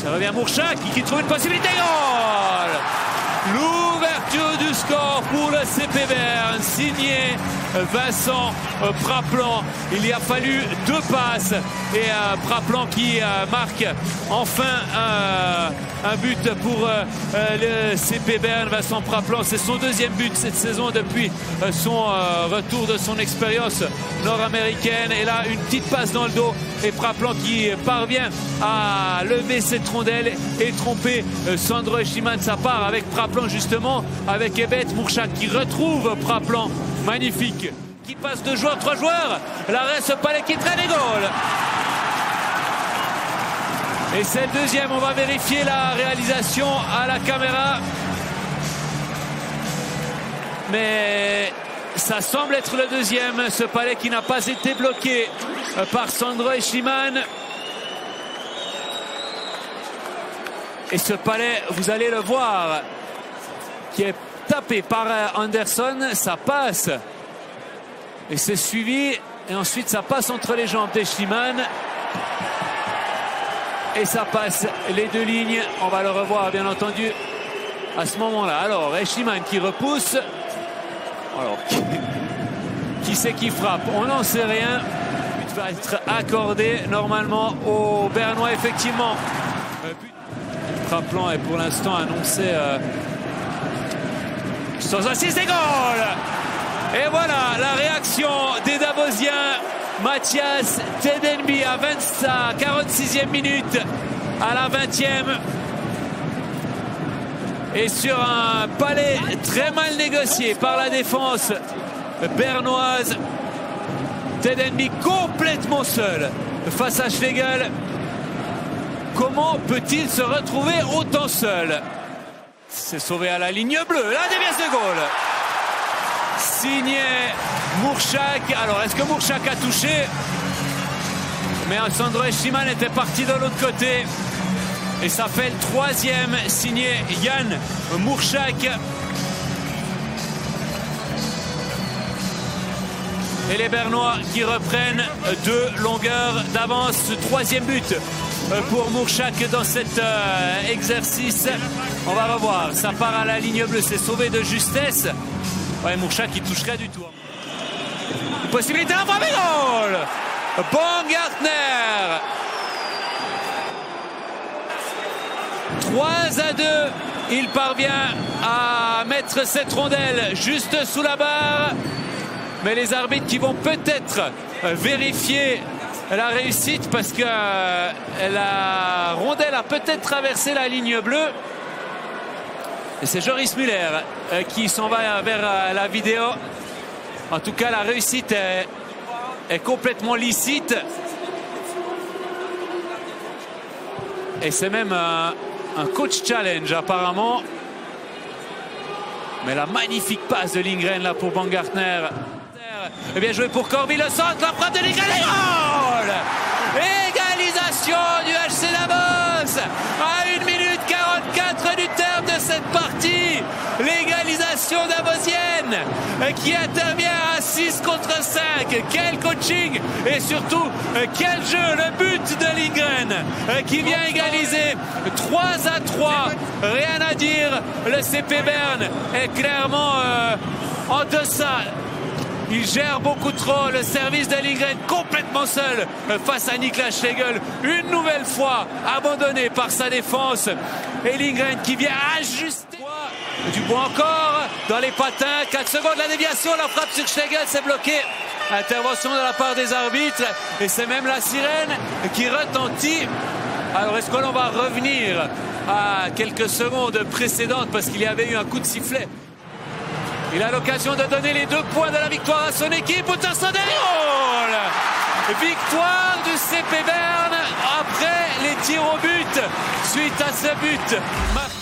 Ça revient Mourchak qui trouve une possibilité. Goal! L'ouverture du score pour le CP Berne, signé Vincent Praplan. Il y a fallu 2 passes et Praplan qui marque enfin un but pour le CP Berne. Vincent Praplan, c'est son 2e but cette saison depuis son retour de son expérience nord-américaine. Et là, une petite passe dans le dos et Praplan qui parvient à lever cette rondelle et tromper Sandro Eschiman. Ça part avec Praplan justement, avec Ebet. Mourchak qui retrouve Praplan. Magnifique. Qui passe 2 joueurs, 3 joueurs. L'arrêt, ce palais qui traîne les goals. Et c'est le 2e. On va vérifier la réalisation à la caméra. Mais ça semble être le 2e. Ce palais qui n'a pas été bloqué par Sandro Eschiman. Et ce palais, vous allez le voir, qui est tapé par Anderson. Ça passe. Et c'est suivi. Et ensuite, ça passe entre les jambes d'Eschiman. Et ça passe les 2 lignes. On va le revoir, bien entendu, à ce moment-là. Alors, Eschiman qui repousse. Alors, qui c'est qui frappe? On n'en sait rien. Il va être accordé normalement aux Bernois, effectivement. Praplan est pour l'instant annoncé sans assist des goals. Et voilà la réaction des Davosiens. Mathias Tedenby à 46e minute, à la 20e. Et sur un palais très mal négocié par la défense bernoise, Tedenby complètement seul face à Schlegel. Comment peut-il se retrouver autant seul? C'est sauvé à la ligne bleue. La déviation de goal. Signé Mourchak. Alors, est-ce que Mourchak a touché? Mais Sandro Eschiman était parti de l'autre côté. Et ça fait le 3e signé Yann Mourchak. Et les Bernois qui reprennent 2 longueurs d'avance. 3e but pour Mourchak dans cet exercice. On va revoir. Ça part à la ligne bleue. C'est sauvé de justesse. Ouais, Mourchak qui toucherait du tout. Une possibilité à frapper, goal! Baumgartner. 3-2. Il parvient à mettre cette rondelle juste sous la barre. Mais les arbitres qui vont peut-être vérifier la réussite parce que la rondelle a peut-être traversé la ligne bleue. Et c'est Joris Müller qui s'en va vers la vidéo. En tout cas, la réussite est complètement licite. Et c'est même un coach challenge apparemment. Mais la magnifique passe de Lindgren là pour Baumgartner. Et bien joué pour Corby, le centre, la frappe de Lindgren, goal! Égalisation du HC Davos à 1 minute 44 du terme de cette partie. L'égalisation davosienne qui intervient à 6 contre 5. Quel coaching et surtout quel jeu. Le but de Lindgren qui vient égaliser 3-3. Rien à dire. Le CP Berne est clairement en deçà. Il gère beaucoup trop le service de Lindgren, complètement seul face à Niklas Schlegel. Une nouvelle fois abandonné par sa défense. Et Lindgren qui vient ajuster. Dubois encore dans les patins. 4 secondes, la déviation, la frappe sur Schlegel, c'est bloqué. Intervention de la part des arbitres. Et c'est même la sirène qui retentit. Alors est-ce qu'on va revenir à quelques secondes précédentes parce qu'il y avait eu un coup de sifflet? Il a l'occasion de donner les 2 points de la victoire à son équipe. Hutchinson Goal! Victoire du CP Berne après les tirs au but suite à ce but marqué.